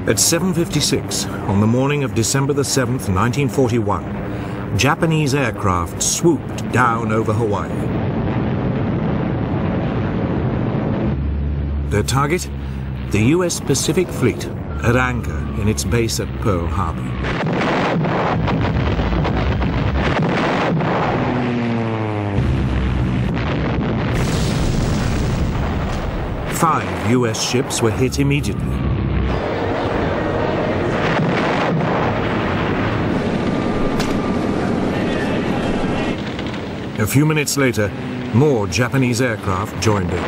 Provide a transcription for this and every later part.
At 7:56 on the morning of December the 7th, 1941, Japanese aircraft swooped down over Hawaii. Their target? The US Pacific Fleet at anchor in its base at Pearl Harbor. Five US ships were hit immediately. A few minutes later, more Japanese aircraft joined in.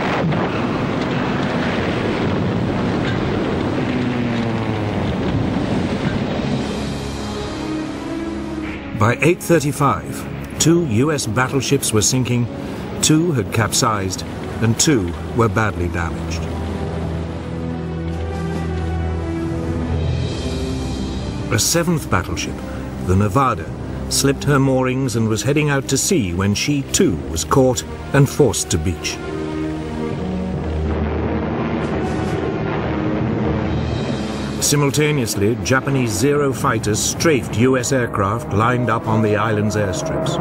By 8:35, 2 US battleships were sinking, 2 had capsized, and 2 were badly damaged. A 7th battleship, the Nevada, slipped her moorings and was heading out to sea when she too was caught and forced to beach. Simultaneously, Japanese Zero fighters strafed US aircraft lined up on the island's airstrips.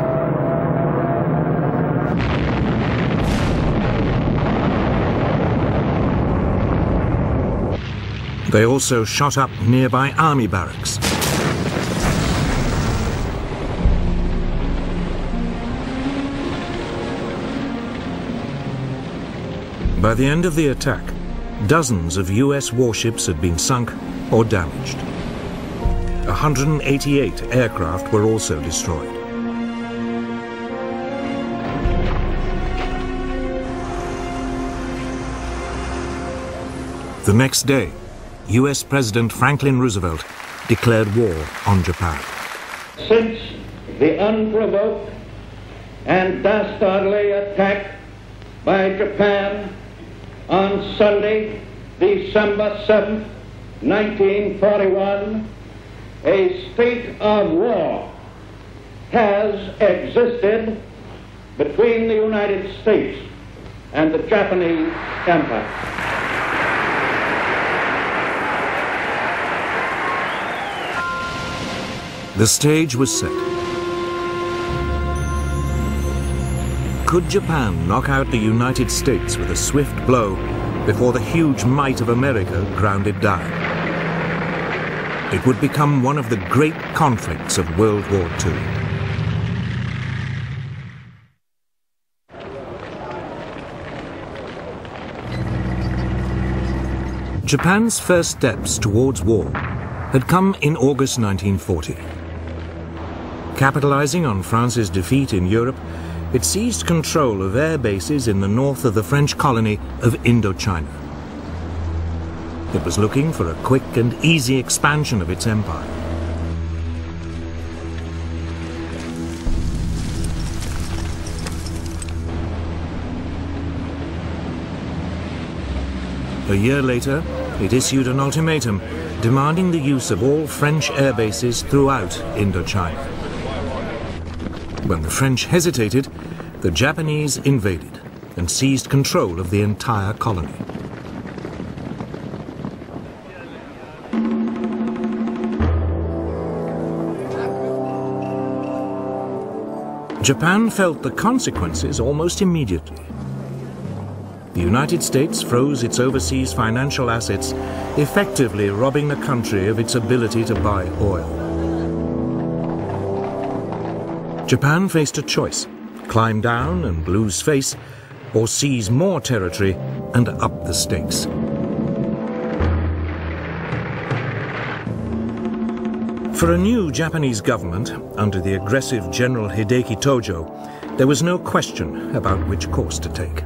They also shot up nearby army barracks. By the end of the attack, dozens of US warships had been sunk or damaged. 188 aircraft were also destroyed. The next day, US President Franklin Roosevelt declared war on Japan. Since the unprovoked and dastardly attack by Japan on Sunday, December 7th, 1941, a state of war has existed between the United States and the Japanese Empire. The stage was set. Could Japan knock out the United States with a swift blow before the huge might of America ground it down? It would become one of the great conflicts of World War II. Japan's first steps towards war had come in August 1940. Capitalizing on France's defeat in Europe, it seized control of air bases in the north of the French colony of Indochina. It was looking for a quick and easy expansion of its empire. A year later, it issued an ultimatum demanding the use of all French air bases throughout Indochina. When the French hesitated, the Japanese invaded and seized control of the entire colony. Japan felt the consequences almost immediately. The United States froze its overseas financial assets, effectively robbing the country of its ability to buy oil. Japan faced a choice: climb down and lose face, or seize more territory and up the stakes. For a new Japanese government, under the aggressive General Hideki Tojo, there was no question about which course to take.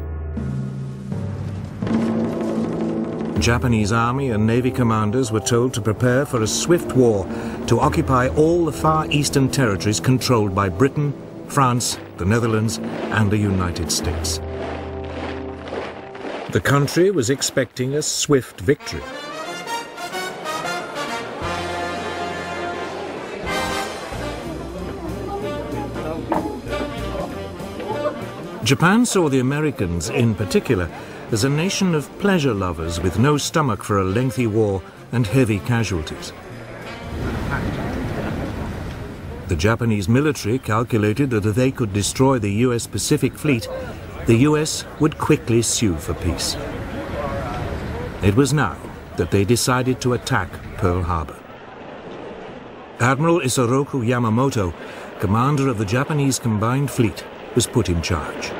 Japanese army and navy commanders were told to prepare for a swift war to occupy all the far eastern territories controlled by Britain, France, the Netherlands, and the United States. The country was expecting a swift victory. Japan saw the Americans, in particular, as a nation of pleasure lovers with no stomach for a lengthy war and heavy casualties. The Japanese military calculated that if they could destroy the US Pacific Fleet, the US would quickly sue for peace. It was now that they decided to attack Pearl Harbor. Admiral Isoroku Yamamoto, commander of the Japanese Combined Fleet, was put in charge.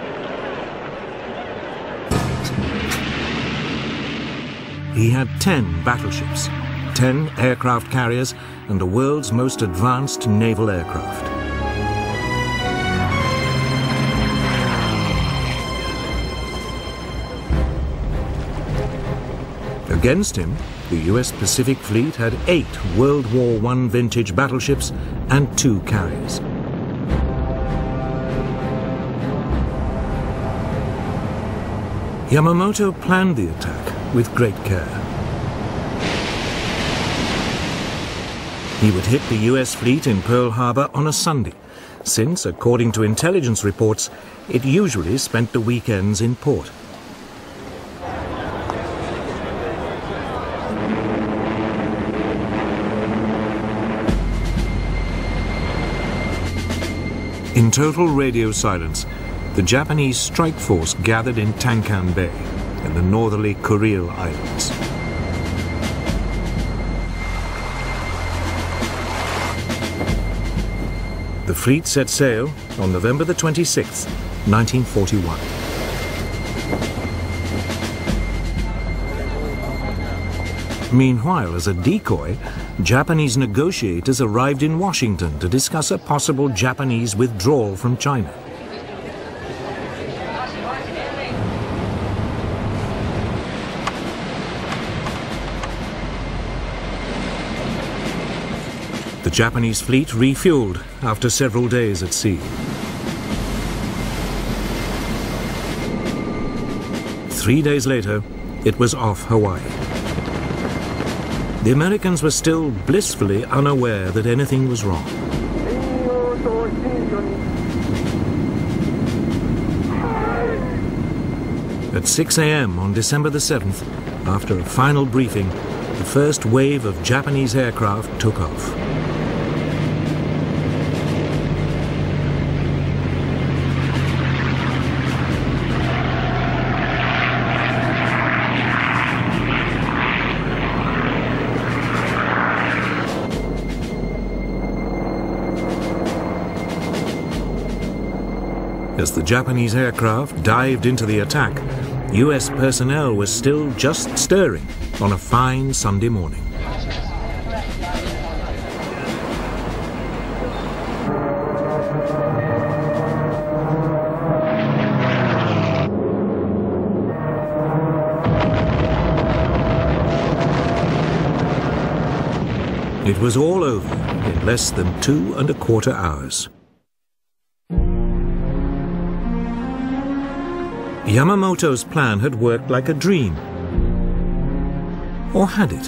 He had 10 battleships, 10 aircraft carriers, and the world's most advanced naval aircraft. Against him, the US Pacific Fleet had 8 World War I vintage battleships and 2 carriers. Yamamoto planned the attack with great care. He would hit the US fleet in Pearl Harbor on a Sunday, since, according to intelligence reports, it usually spent the weekends in port. In total radio silence, the Japanese strike force gathered in Tankan Bay in the northerly Kuril Islands. The fleet set sail on November the 26th, 1941. Meanwhile, as a decoy, Japanese negotiators arrived in Washington to discuss a possible Japanese withdrawal from China. The Japanese fleet refueled after several days at sea. 3 days later, it was off Hawaii. The Americans were still blissfully unaware that anything was wrong. At 6 a.m. on December the 7th, after a final briefing, the first wave of Japanese aircraft took off. As the Japanese aircraft dived into the attack, US personnel were still just stirring on a fine Sunday morning. It was all over in less than 2¼ hours. Yamamoto's plan had worked like a dream. Or had it?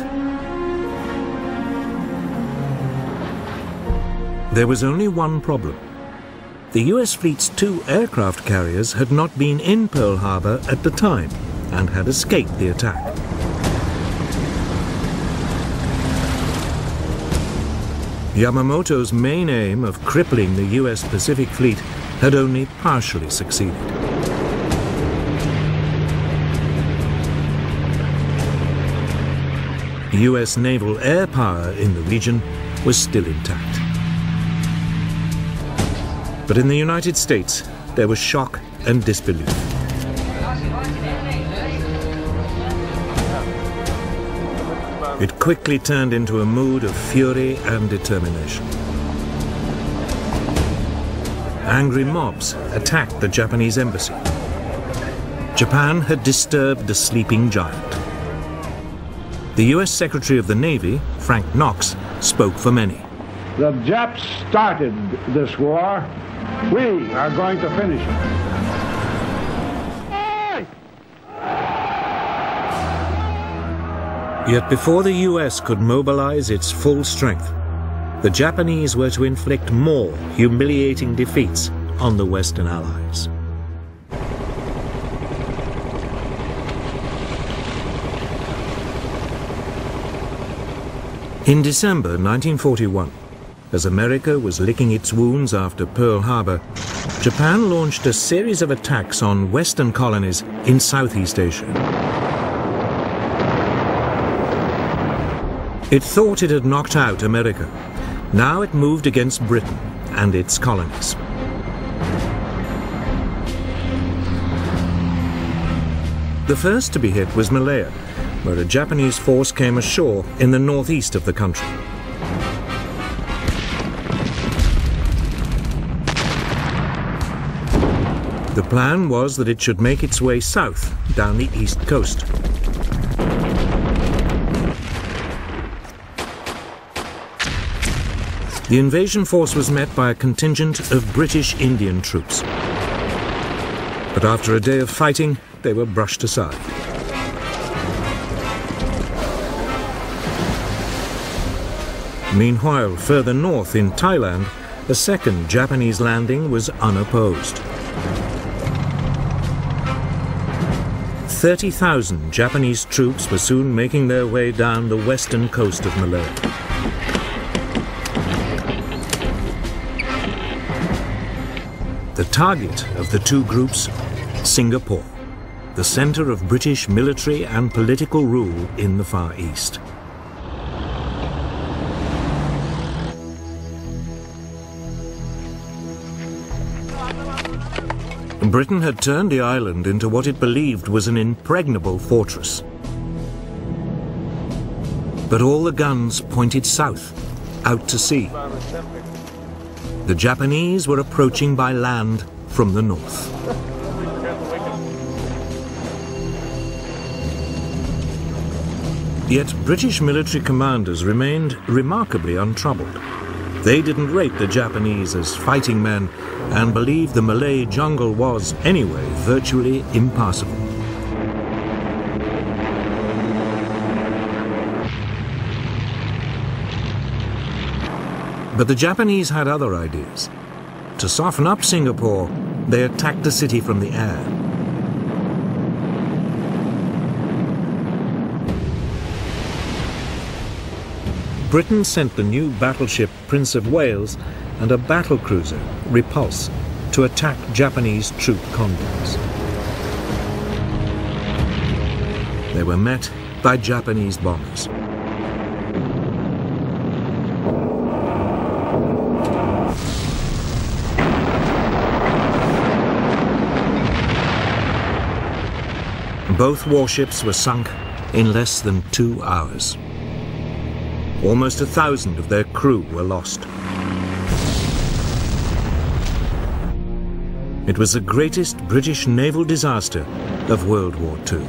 There was only one problem. The US fleet's 2 aircraft carriers had not been in Pearl Harbor at the time and had escaped the attack. Yamamoto's main aim of crippling the US Pacific Fleet had only partially succeeded. US naval air power in the region was still intact. But in the United States, there was shock and disbelief. It quickly turned into a mood of fury and determination. Angry mobs attacked the Japanese embassy. Japan had disturbed the sleeping giant. The US Secretary of the Navy, Frank Knox, spoke for many. The Japs started this war. We are going to finish it. Yet before the US could mobilize its full strength, the Japanese were to inflict more humiliating defeats on the Western Allies. In December 1941, as America was licking its wounds after Pearl Harbor, Japan launched a series of attacks on Western colonies in Southeast Asia. It thought it had knocked out America. Now it moved against Britain and its colonies. The first to be hit was Malaya, where a Japanese force came ashore in the northeast of the country. The plan was that it should make its way south down the east coast. The invasion force was met by a contingent of British Indian troops. But after a day of fighting, they were brushed aside. Meanwhile, further north in Thailand, a second Japanese landing was unopposed. 30,000 Japanese troops were soon making their way down the western coast of Malaya. The target of the two groups, Singapore, the center of British military and political rule in the Far East. Britain had turned the island into what it believed was an impregnable fortress. But all the guns pointed south, out to sea. The Japanese were approaching by land from the north. Yet British military commanders remained remarkably untroubled. They didn't rate the Japanese as fighting men and believed the Malay jungle was, anyway, virtually impassable. But the Japanese had other ideas. To soften up Singapore, they attacked the city from the air. Britain sent the new battleship Prince of Wales and a battlecruiser, Repulse, to attack Japanese troop convoys. They were met by Japanese bombers. Both warships were sunk in less than 2 hours. Almost 1,000 of their crew were lost. It was the greatest British naval disaster of World War II.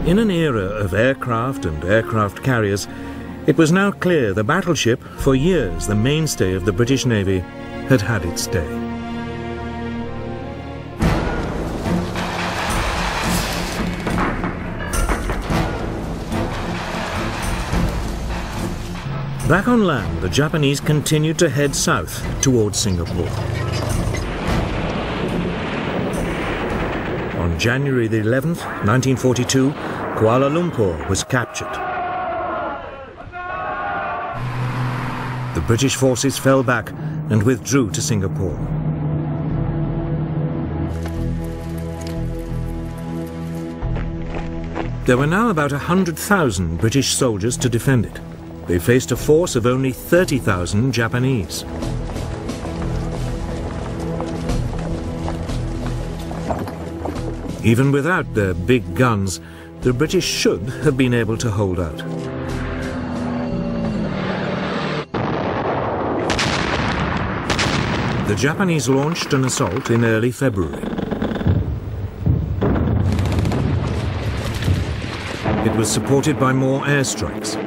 In an era of aircraft and aircraft carriers, it was now clear the battleship, for years the mainstay of the British Navy, had had its day. Back on land, the Japanese continued to head south towards Singapore. On January the 11th, 1942, Kuala Lumpur was captured. The British forces fell back and withdrew to Singapore. There were now about 100,000 British soldiers to defend it. They faced a force of only 30,000 Japanese. Even without their big guns, the British should have been able to hold out. The Japanese launched an assault in early February. It was supported by more airstrikes.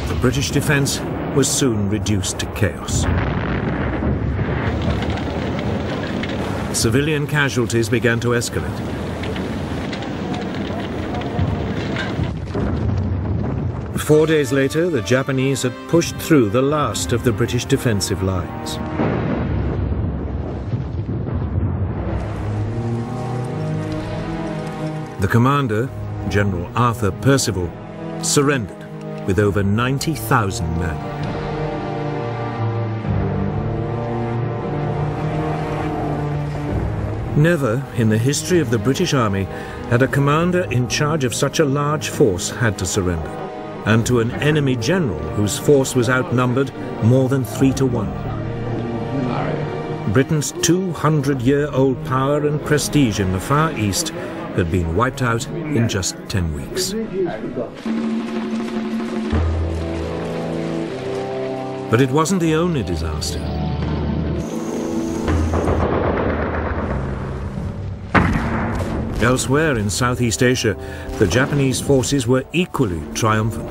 The British defense was soon reduced to chaos. Civilian casualties began to escalate. Four days later, the Japanese had pushed through the last of the British defensive lines. The commander, General Arthur Percival, surrendered with over 90,000 men. Never in the history of the British Army had a commander in charge of such a large force had to surrender, and to an enemy general whose force was outnumbered more than 3 to 1. Britain's 200-year-old power and prestige in the Far East had been wiped out in just 10 weeks. But it wasn't the only disaster. Elsewhere in Southeast Asia, the Japanese forces were equally triumphant.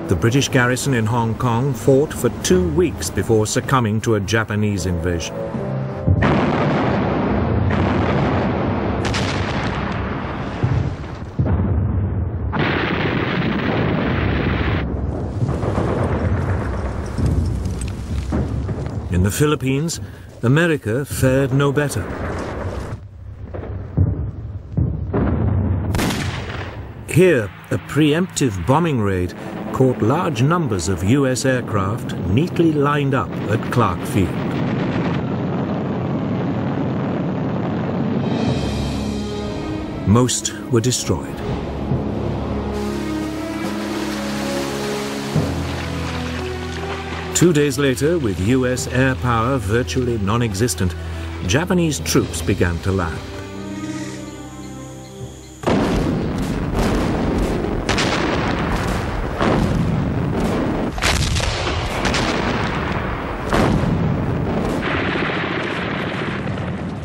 The British garrison in Hong Kong fought for 2 weeks before succumbing to a Japanese invasion. In the Philippines, America fared no better. Here, a preemptive bombing raid caught large numbers of US aircraft neatly lined up at Clark Field. Most were destroyed. Two days later, with US air power virtually non-existent, Japanese troops began to land.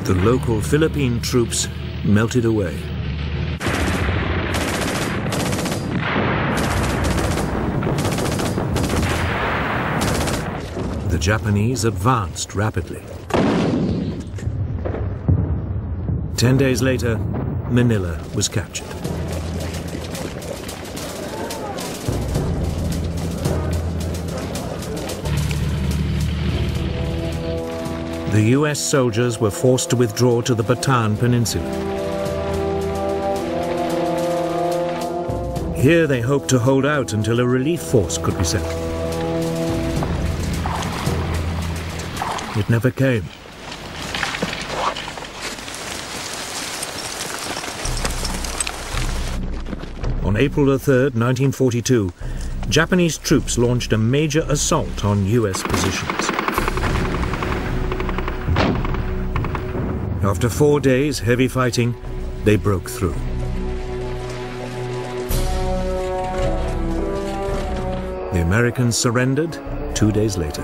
The local Philippine troops melted away. The Japanese advanced rapidly. 10 days later, Manila was captured. The US soldiers were forced to withdraw to the Bataan Peninsula. Here they hoped to hold out until a relief force could be sent. It never came. On April 3rd, 1942, Japanese troops launched a major assault on US positions. After 4 days heavy fighting, they broke through. The Americans surrendered 2 days later.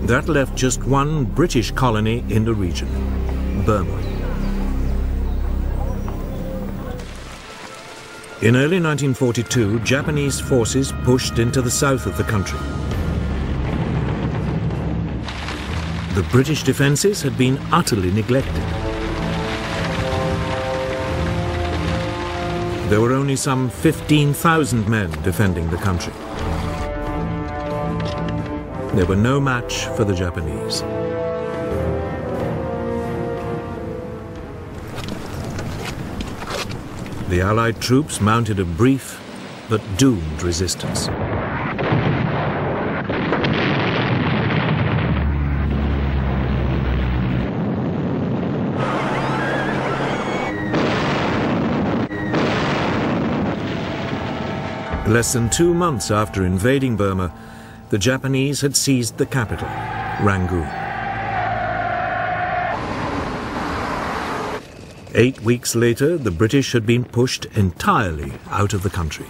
That left just one British colony in the region, Burma. In early 1942, Japanese forces pushed into the south of the country. The British defences had been utterly neglected. There were only some 15,000 men defending the country. They were no match for the Japanese. The Allied troops mounted a brief but doomed resistance. Less than 2 months after invading Burma, the Japanese had seized the capital, Rangoon. 8 weeks later, the British had been pushed entirely out of the country.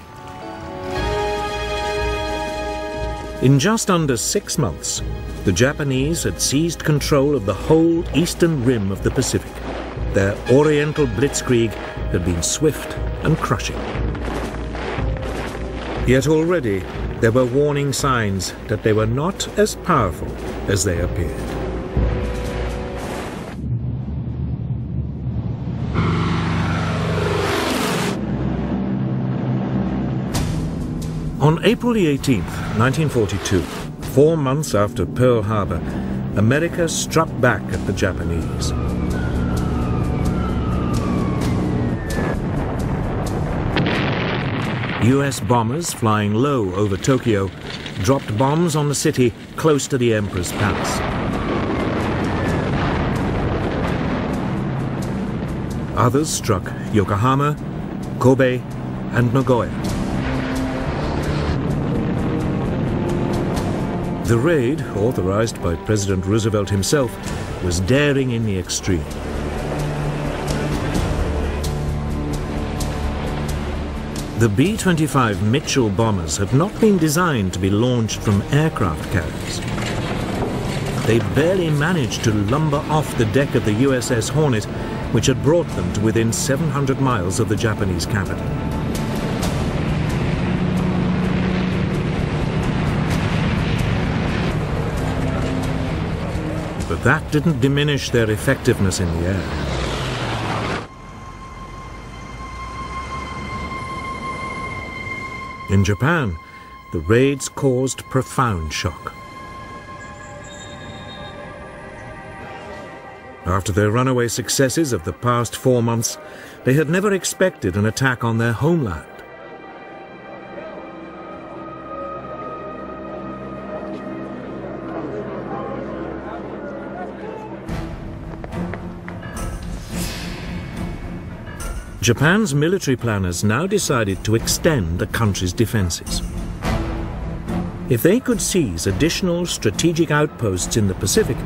In just under 6 months, the Japanese had seized control of the whole eastern rim of the Pacific. Their Oriental blitzkrieg had been swift and crushing. Yet already, there were warning signs that they were not as powerful as they appeared. On April the 18th, 1942, 4 months after Pearl Harbor, America struck back at the Japanese. US bombers flying low over Tokyo dropped bombs on the city close to the Emperor's palace. Others struck Yokohama, Kobe, and Nagoya. The raid, authorized by President Roosevelt himself, was daring in the extreme. The B-25 Mitchell bombers had not been designed to be launched from aircraft carriers. They barely managed to lumber off the deck of the USS Hornet, which had brought them to within 700 miles of the Japanese capital. But that didn't diminish their effectiveness in the air. In Japan, the raids caused profound shock. After their runaway successes of the past 4 months, they had never expected an attack on their homeland. Japan's military planners now decided to extend the country's defenses. If they could seize additional strategic outposts in the Pacific,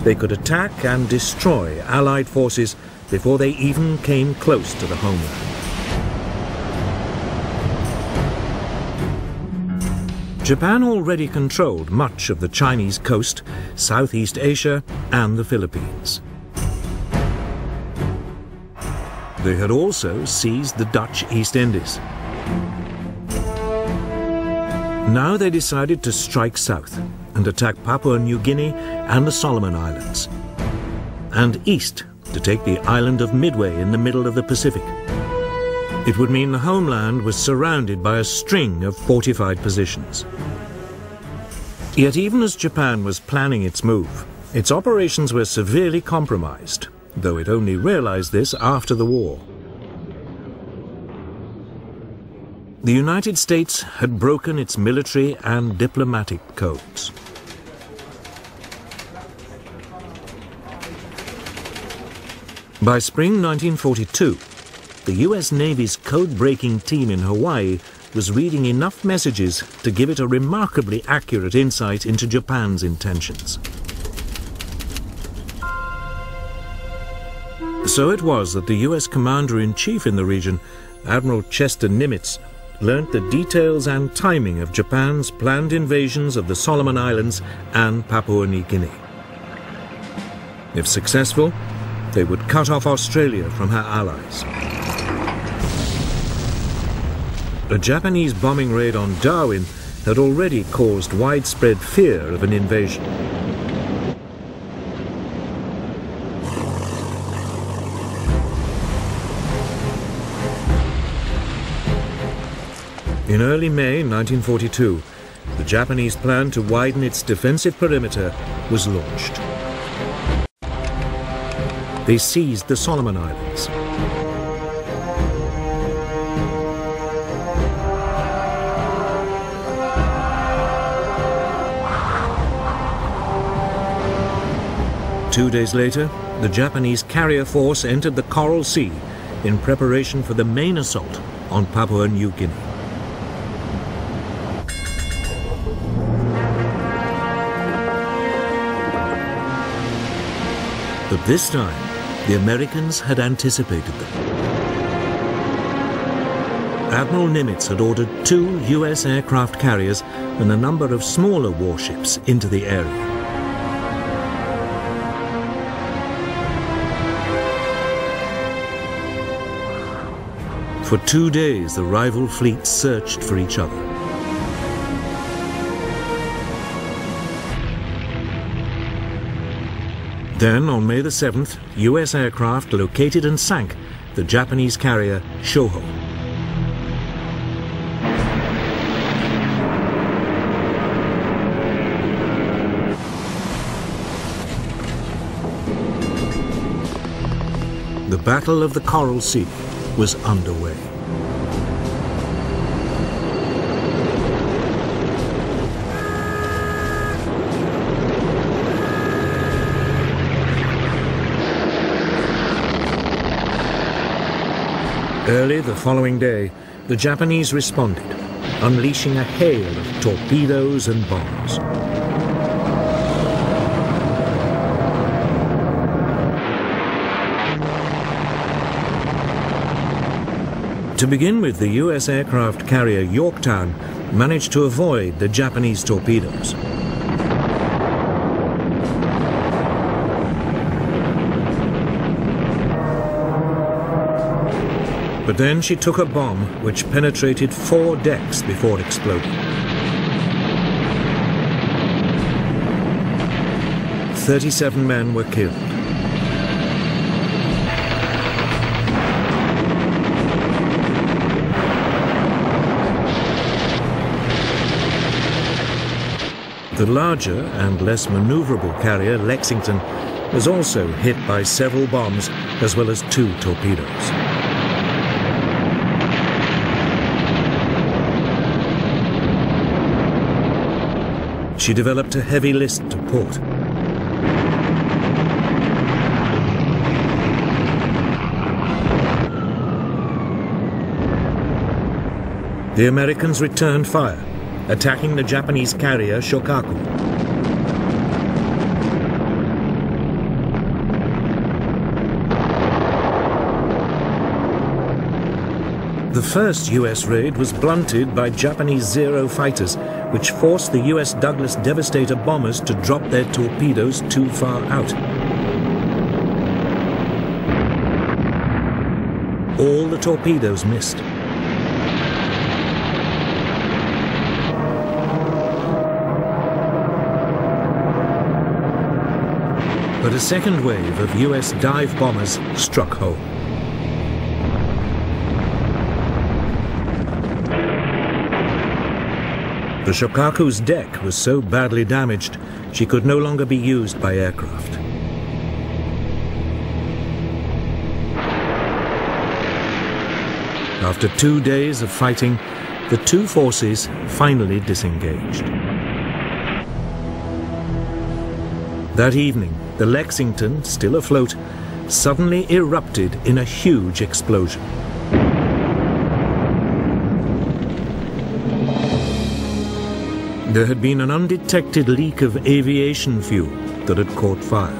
they could attack and destroy Allied forces before they even came close to the homeland. Japan already controlled much of the Chinese coast, Southeast Asia, and the Philippines. They had also seized the Dutch East Indies. Now they decided to strike south and attack Papua New Guinea and the Solomon Islands, and east to take the island of Midway in the middle of the Pacific. It would mean the homeland was surrounded by a string of fortified positions. Yet even as Japan was planning its move, its operations were severely compromised, though it only realized this after the war. The United States had broken its military and diplomatic codes. By spring 1942, the US Navy's code-breaking team in Hawaii was reading enough messages to give it a remarkably accurate insight into Japan's intentions. So it was that the US Commander-in-Chief in the region, Admiral Chester Nimitz, learnt the details and timing of Japan's planned invasions of the Solomon Islands and Papua New Guinea. If successful, they would cut off Australia from her allies. A Japanese bombing raid on Darwin had already caused widespread fear of an invasion. In early May 1942, the Japanese plan to widen its defensive perimeter was launched. They seized the Solomon Islands. Two days later, the Japanese carrier force entered the Coral Sea in preparation for the main assault on Papua New Guinea. But this time, the Americans had anticipated them. Admiral Nimitz had ordered 2 US aircraft carriers and a number of smaller warships into the area. For 2 days, the rival fleets searched for each other. Then, on May the 7th, US aircraft located and sank the Japanese carrier Shoho. The Battle of the Coral Sea was underway. Early the following day, the Japanese responded, unleashing a hail of torpedoes and bombs. To begin with, the US aircraft carrier Yorktown managed to avoid the Japanese torpedoes. But then she took a bomb which penetrated 4 decks before exploding. 37 men were killed. The larger and less maneuverable carrier Lexington was also hit by several bombs as well as 2 torpedoes. She developed a heavy list to port. The Americans returned fire, attacking the Japanese carrier Shokaku. The first US raid was blunted by Japanese Zero fighters, which forced the US Douglas Devastator bombers to drop their torpedoes too far out. All the torpedoes missed. But a second wave of US dive bombers struck home. The Shokaku's deck was so badly damaged, she could no longer be used by aircraft. After 2 days of fighting, the 2 forces finally disengaged. That evening, the Lexington, still afloat, suddenly erupted in a huge explosion. There had been an undetected leak of aviation fuel that had caught fire.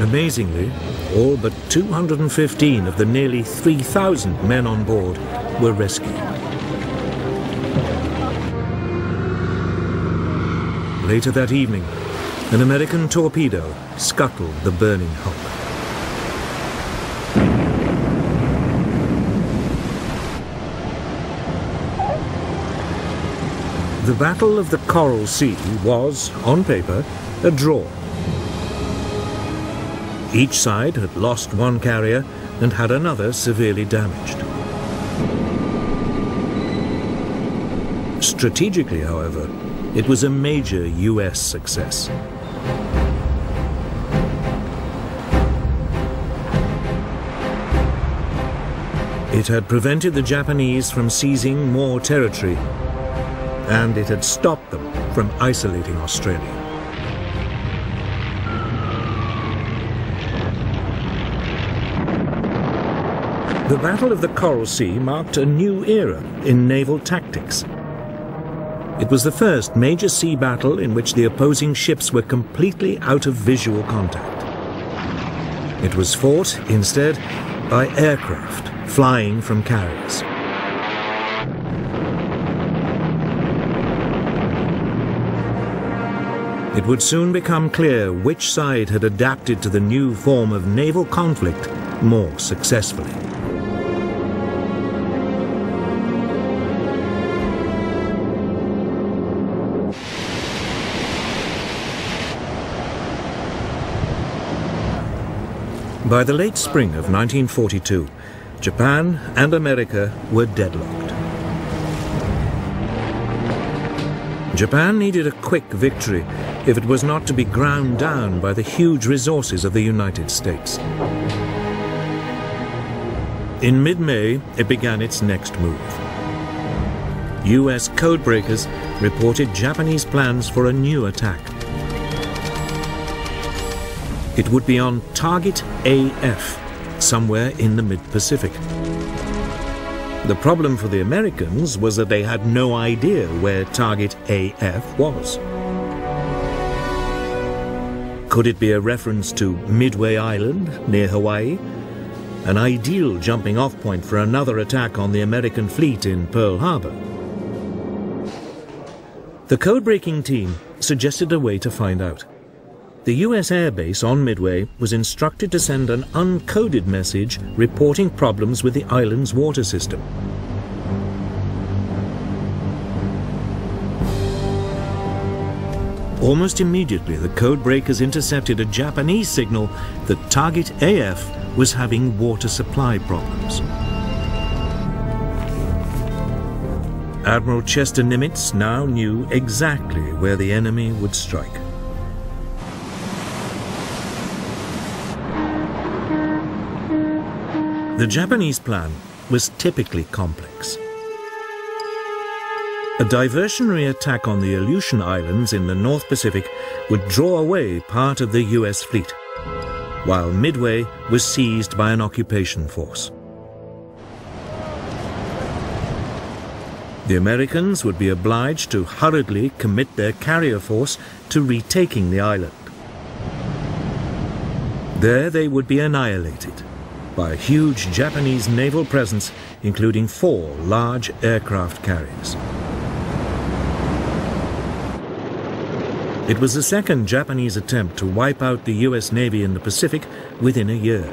Amazingly, all but 215 of the nearly 3,000 men on board were rescued. Later that evening, an American torpedo scuttled the burning hulk. The Battle of the Coral Sea was, on paper, a draw. Each side had lost 1 carrier and had another severely damaged. Strategically, however, it was a major US success. It had prevented the Japanese from seizing more territory, and it had stopped them from isolating Australia. The Battle of the Coral Sea marked a new era in naval tactics. It was the first major sea battle in which the opposing ships were completely out of visual contact. It was fought, instead, by aircraft flying from carriers. It would soon become clear which side had adapted to the new form of naval conflict more successfully. By the late spring of 1942, Japan and America were deadlocked. Japan needed a quick victory if it was not to be ground down by the huge resources of the United States. In mid-May, it began its next move. US codebreakers reported Japanese plans for a new attack. It would be on Target AF, somewhere in the mid-Pacific. The problem for the Americans was that they had no idea where Target AF was. Could it be a reference to Midway Island near Hawaii? An ideal jumping-off point for another attack on the American fleet in Pearl Harbor. The code-breaking team suggested a way to find out. The US airbase on Midway was instructed to send an uncoded message reporting problems with the island's water system. Almost immediately, the codebreakers intercepted a Japanese signal that Target AF was having water supply problems. Admiral Chester Nimitz now knew exactly where the enemy would strike. The Japanese plan was typically complex. A diversionary attack on the Aleutian Islands in the North Pacific would draw away part of the US fleet, while Midway was seized by an occupation force. The Americans would be obliged to hurriedly commit their carrier force to retaking the island. There they would be annihilated by a huge Japanese naval presence, including 4 large aircraft carriers. It was the second Japanese attempt to wipe out the US Navy in the Pacific within a year.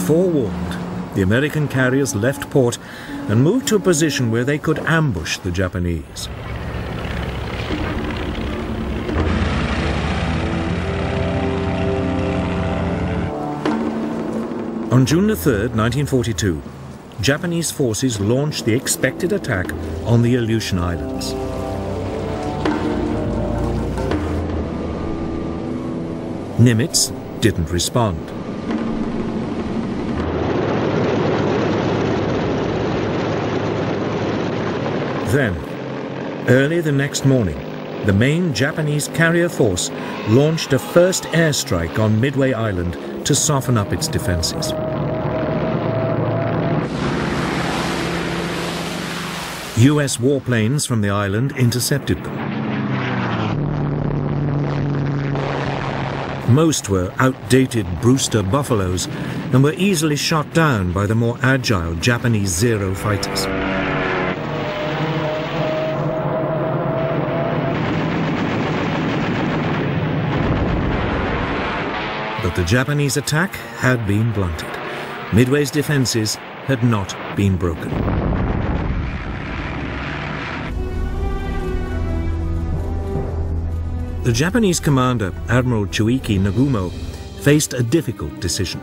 Forewarned, the American carriers left port and moved to a position where they could ambush the Japanese. On June 3rd, 1942, Japanese forces launched the expected attack on the Aleutian Islands. Nimitz didn't respond. Then, early the next morning, the main Japanese carrier force launched a first airstrike on Midway Island to soften up its defenses. US warplanes from the island intercepted them. Most were outdated Brewster Buffaloes and were easily shot down by the more agile Japanese Zero fighters. But the Japanese attack had been blunted. Midway's defenses had not been broken. The Japanese commander, Admiral Chuiki Nagumo, faced a difficult decision.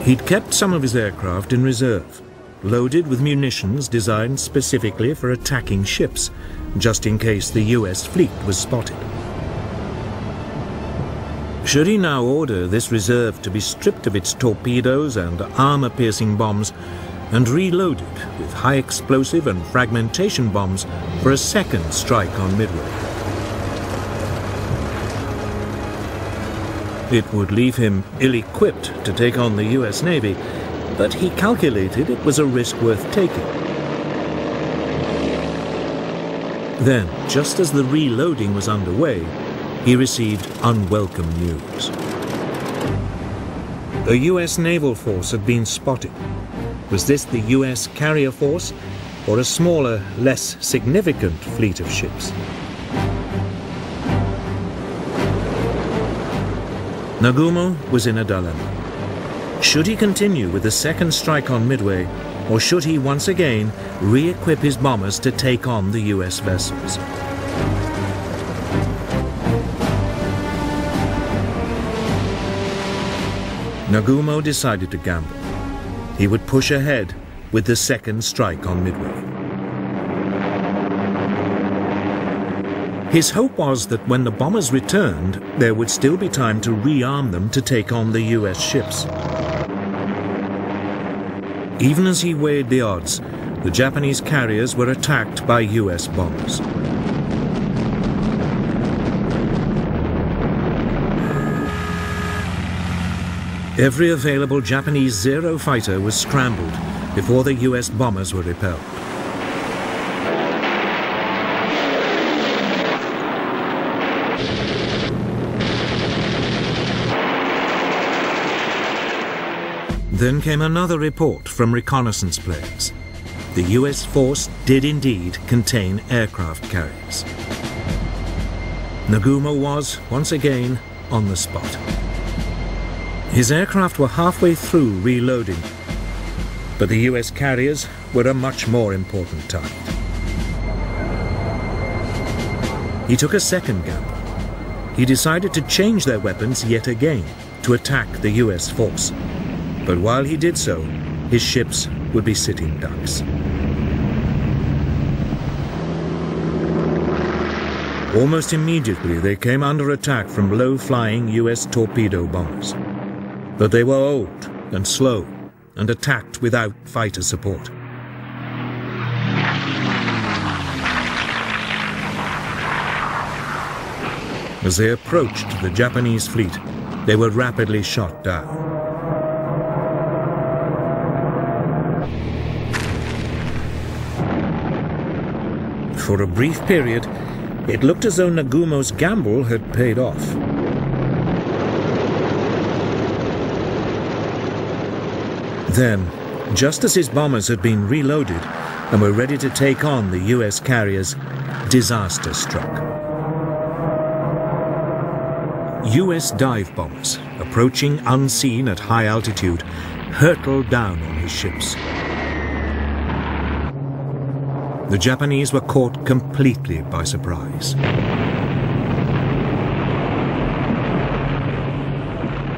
He'd kept some of his aircraft in reserve, loaded with munitions designed specifically for attacking ships, just in case the US fleet was spotted. Should he now order this reserve to be stripped of its torpedoes and armor-piercing bombs and reloaded with high-explosive and fragmentation bombs for a second strike on Midway? It would leave him ill-equipped to take on the US Navy, but he calculated it was a risk worth taking. Then, just as the reloading was underway, he received unwelcome news. A US naval force had been spotted. Was this the US carrier force, or a smaller, less significant fleet of ships? Nagumo was in a dilemma. Should he continue with the second strike on Midway, or should he once again re-equip his bombers to take on the US vessels? Nagumo decided to gamble. He would push ahead with the second strike on Midway. His hope was that when the bombers returned, there would still be time to rearm them to take on the US ships. Even as he weighed the odds, the Japanese carriers were attacked by US bombers. Every available Japanese Zero fighter was scrambled before the US bombers were repelled. Then came another report from reconnaissance planes. The US force did indeed contain aircraft carriers. Nagumo was, once again, on the spot. His aircraft were halfway through reloading, but the US carriers were a much more important target. He took a second gamble. He decided to change their weapons yet again to attack the US force. But while he did so, his ships would be sitting ducks. Almost immediately, they came under attack from low-flying US torpedo bombers. But they were old and slow and attacked without fighter support. As they approached the Japanese fleet, they were rapidly shot down. For a brief period, it looked as though Nagumo's gamble had paid off. Then, just as his bombers had been reloaded and were ready to take on the US carriers, disaster struck. US dive bombers, approaching unseen at high altitude, hurtled down on his ships. The Japanese were caught completely by surprise.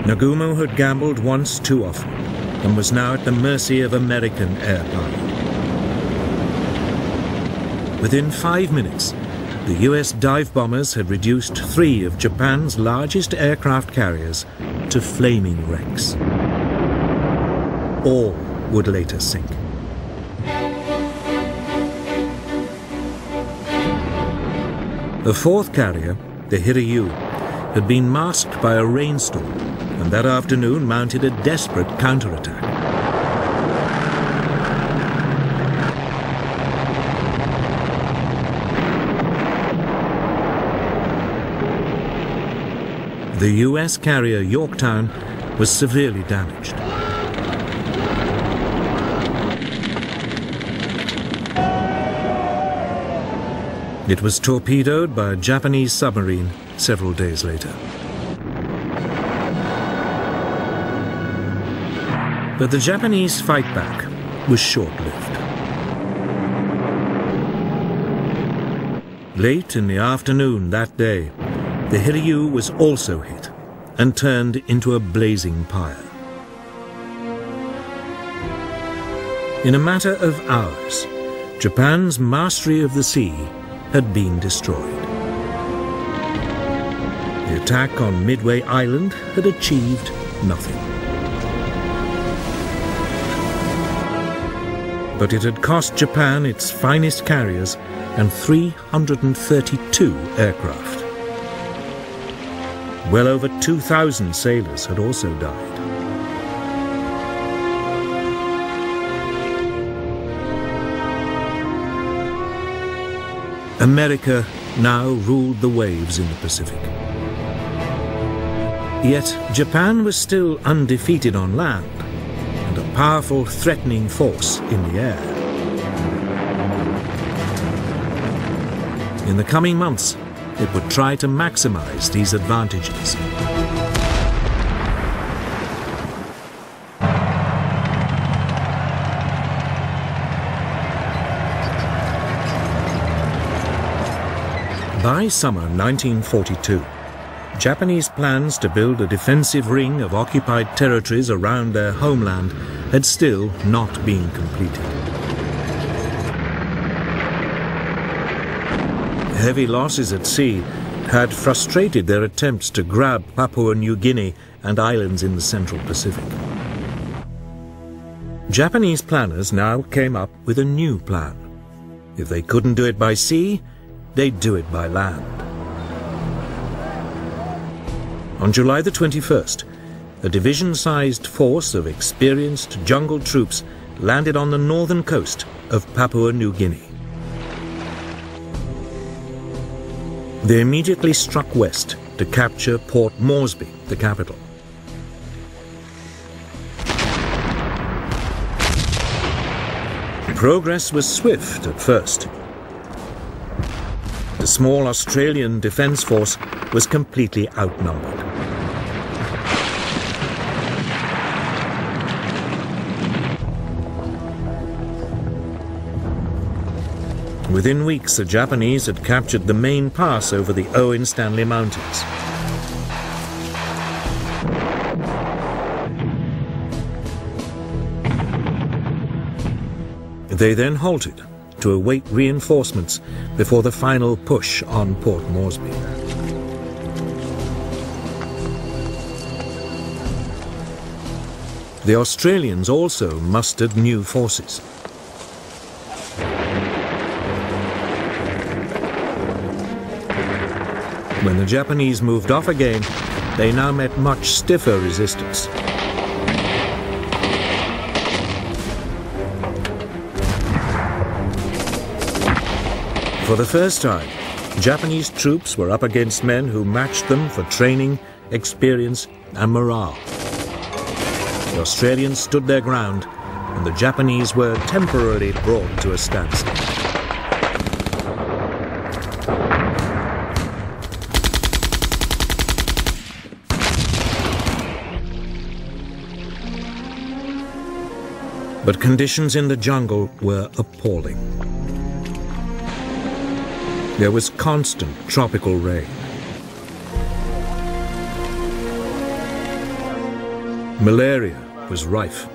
Nagumo had gambled once too often and was now at the mercy of American air power. Within 5 minutes, the US dive bombers had reduced 3 of Japan's largest aircraft carriers to flaming wrecks. All would later sink. The fourth carrier, the Hiryu, had been masked by a rainstorm and that afternoon mounted a desperate counterattack. The US carrier Yorktown was severely damaged. It was torpedoed by a Japanese submarine several days later. But the Japanese fight back was short-lived. Late in the afternoon that day, the Hiryu was also hit and turned into a blazing pyre. In a matter of hours, Japan's mastery of the sea had been destroyed. The attack on Midway Island had achieved nothing. But it had cost Japan its finest carriers and 332 aircraft. Well over 2,000 sailors had also died. America now ruled the waves in the Pacific. Yet Japan was still undefeated on land and a powerful, threatening force in the air. In the coming months, it would try to maximize these advantages. By summer 1942, Japanese plans to build a defensive ring of occupied territories around their homeland had still not been completed. Heavy losses at sea had frustrated their attempts to grab Papua New Guinea and islands in the Central Pacific. Japanese planners now came up with a new plan. If they couldn't do it by sea, they'd do it by land. On July the 21st, a division-sized force of experienced jungle troops landed on the northern coast of Papua New Guinea. They immediately struck west to capture Port Moresby, the capital. Progress was swift at first. The small Australian defence force was completely outnumbered. Within weeks, the Japanese had captured the main pass over the Owen Stanley Mountains. They then halted to await reinforcements before the final push on Port Moresby. The Australians also mustered new forces. When the Japanese moved off again, they now met much stiffer resistance. For the first time, Japanese troops were up against men who matched them for training, experience, and morale. The Australians stood their ground, and the Japanese were temporarily brought to a standstill. But conditions in the jungle were appalling. There was constant tropical rain. Malaria was rife.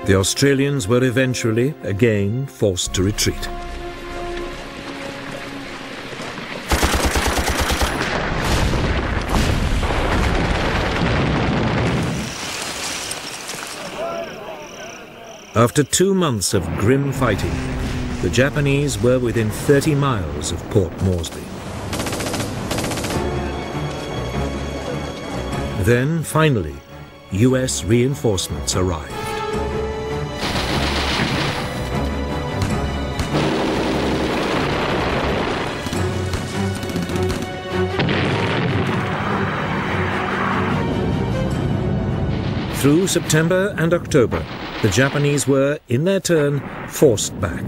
The Australians were eventually again forced to retreat. After 2 months of grim fighting, the Japanese were within 30 miles of Port Moresby. Then, finally, US reinforcements arrived. Through September and October, the Japanese were, in their turn, forced back.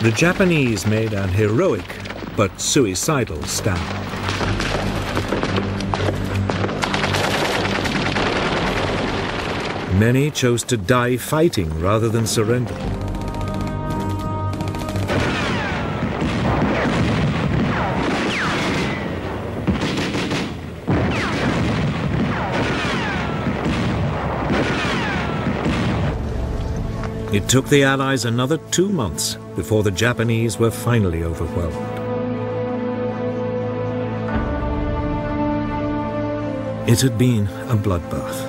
The Japanese made an heroic but suicidal stand. Many chose to die fighting rather than surrender. It took the Allies another 2 months before the Japanese were finally overwhelmed. It had been a bloodbath.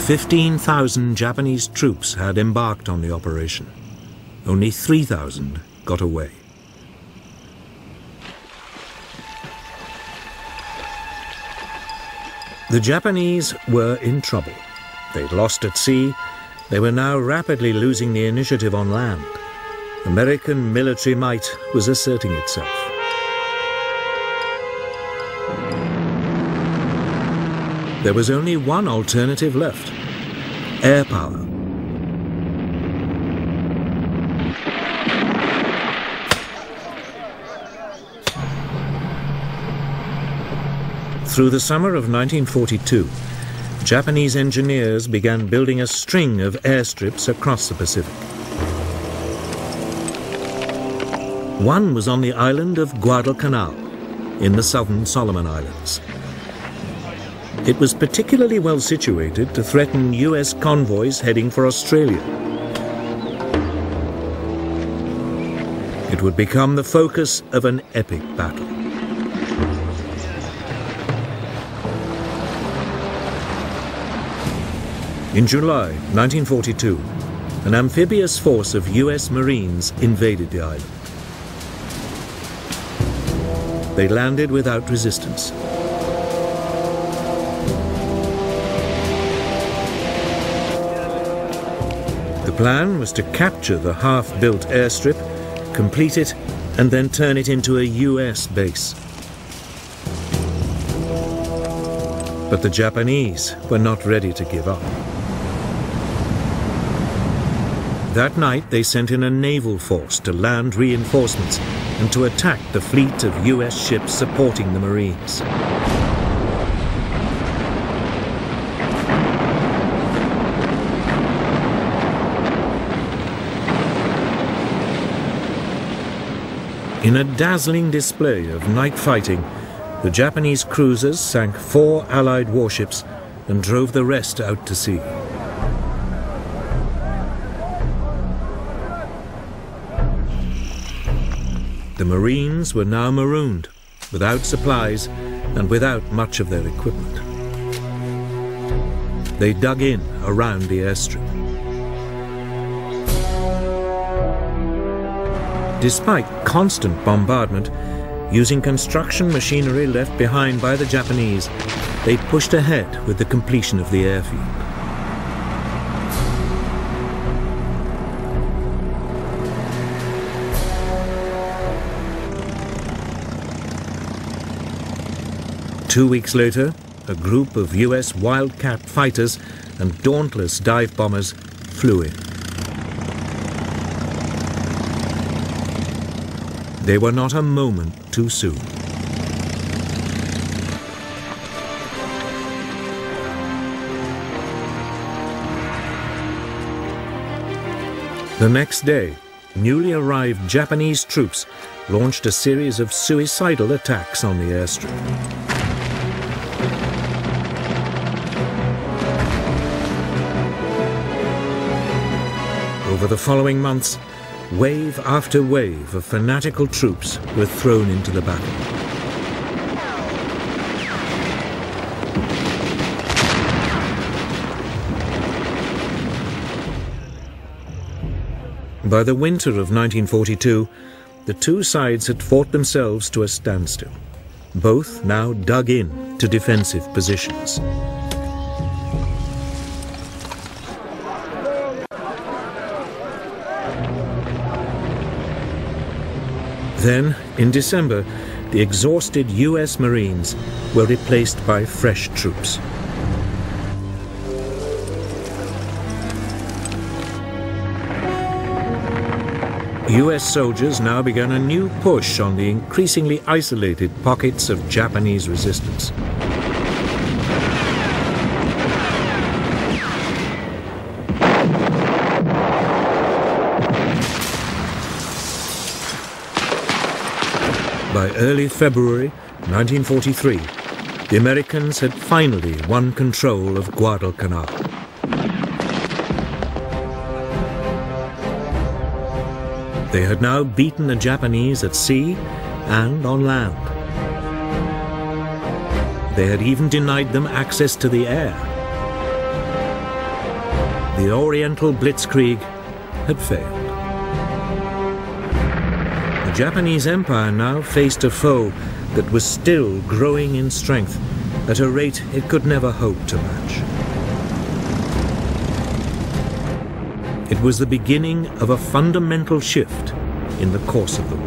"15,000 Japanese troops had embarked on the operation. Only 3,000 got away. The Japanese were in trouble. They'd lost at sea. They were now rapidly losing the initiative on land. American military might was asserting itself. There was only one alternative left: air power. Through the summer of 1942, Japanese engineers began building a string of airstrips across the Pacific. One was on the island of Guadalcanal, in the southern Solomon Islands. It was particularly well situated to threaten US convoys heading for Australia. It would become the focus of an epic battle. In July 1942, an amphibious force of US Marines invaded the island. They landed without resistance. The plan was to capture the half-built airstrip, complete it, and then turn it into a US base. But the Japanese were not ready to give up. That night, they sent in a naval force to land reinforcements and to attack the fleet of US ships supporting the Marines. In a dazzling display of night fighting, the Japanese cruisers sank 4 Allied warships and drove the rest out to sea. The Marines were now marooned, without supplies and without much of their equipment. They dug in around the airstrip. Despite constant bombardment, using construction machinery left behind by the Japanese, they pushed ahead with the completion of the airfield. Two weeks later, a group of US Wildcat fighters and Dauntless dive bombers flew in. They were not a moment too soon. The next day, newly arrived Japanese troops launched a series of suicidal attacks on the airstrip. Over the following months, wave after wave of fanatical troops were thrown into the battle. By the winter of 1942, the two sides had fought themselves to a standstill, both now dug in to defensive positions. Then, in December, the exhausted US Marines were replaced by fresh troops. US soldiers now began a new push on the increasingly isolated pockets of Japanese resistance. By early February 1943, the Americans had finally won control of Guadalcanal. They had now beaten the Japanese at sea and on land. They had even denied them access to the air. The Oriental Blitzkrieg had failed. The Japanese Empire now faced a foe that was still growing in strength at a rate it could never hope to match. It was the beginning of a fundamental shift in the course of the war.